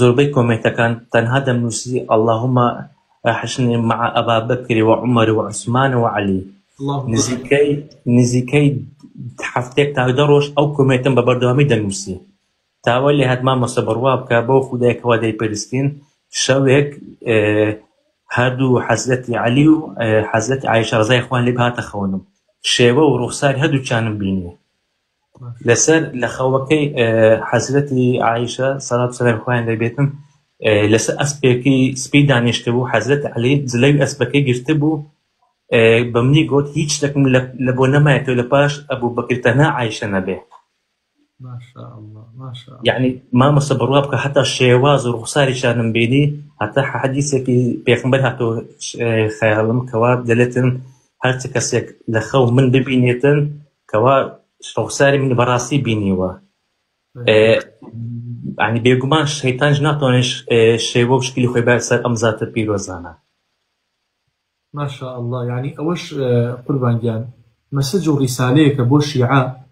زۆربەی کۆمنتەکان تەنها دەمنووسی اللهم أحشني مع أبا بكر وعمر وعثمان وعلي نزیکەی هەفتێک تا 10 ڕۆژ ئەو کۆمنتم بە بەردەوامی دەنووسی تاوە لێ هات مامۆستا بڕوا بکە بەو خودایەکەوە دەیپەرستین شەوێک هەردوو حەزرەتی عەلی و حەزرەتی عایشە ڕەزای خوان لێ هاتە خەونم شێوە و ڕوخساری هەردووکیانم بینی لەسەر لە خەوەکەی حەزرەتی عایشە سەڵات و سەلام خوایان لێبێتم لەسەر ئەسپێکی سپی دانیشتە بوو حەزرەتی عەلی جلەوی ئەسپەکەی گرتە بوو بە منی گوت هیچ شتێکم لە بۆ نەمایەتەوە لە پاش ئەبوو بەکر تەنها عایشە نەبێ یعنی مامۆستا بڕوا بکە هەتا شێواز و ڕوخساریشانم بینی هەتا حەدیثێکی پێغەمبەر هاتۆ خەیاڵم کەوا دەڵێتن هەر چ کەسێک لە خەو من ببینێتن کەوا ڕوخساری من بەڕاستی بینیوە یعنی بێگومان شەیتانش ناتوانێت شێوە و شکلی خۆی بایە سەر ئەم زاتە پیرۆزانە ما شاء الله يعني أوش قربان جان مسج رسالة كبو شيعة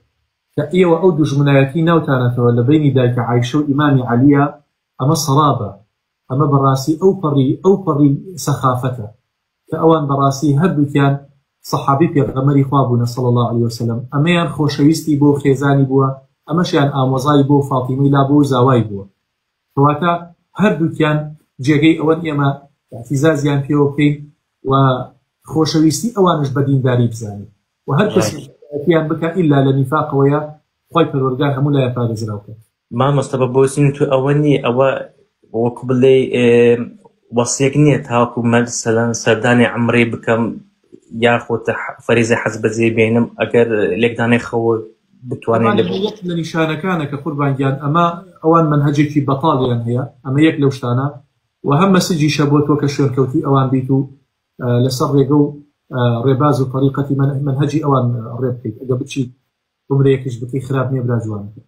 كأيوة أو دجمناياتي نوتانا ولا بيني ذاك عايشة وإمام عليا أما صرابة أما براسي أو بري سخافته كأوان براسي هبو كان صحابي بيغمري خوابنا صلى الله عليه وسلم أما يان خوشويستي بو خيزاني بو أما شيان آموزاي بو فاطمي لا بو زاواي بو فواتا هبو كان جيغي أوان إما اعتزاز يان بيوكي و خۆشەویستی ئەوانش بە دینداری بزانێت و هەر کەسیان بکە ئیلا لە نیفاقەوەیە خۆی پەروەردگار هەموو لایە پارێزراو بکات مامۆستا بە بۆچین تو ئەوە نییە ئەوە وەکو بڵێ وەسیەک نییە تاوەکو مەسەلەن سەردانی عەمرەی بکەم یاخۆت فەریزەی حەز بەجێ بێنم ئەگەر لێکدانەی خەوە بتوانێت لە نیشانەکانە کە قوربانگیان ئەمە ئەوان منهەجێکی بەتاڵیان هەیە ئەمە یەک لەو شتانە و هەم مەسجیشە بۆ تۆ کە شوێنکەوتی ئەوان بیت و لەسەر ڕێگە و ڕێباز و طریقەتی منهەجی ئەوان ڕێ بکەیت ئەگە بچیت بمرەیەکیش بکەی خراپ نییە برا جوانەکە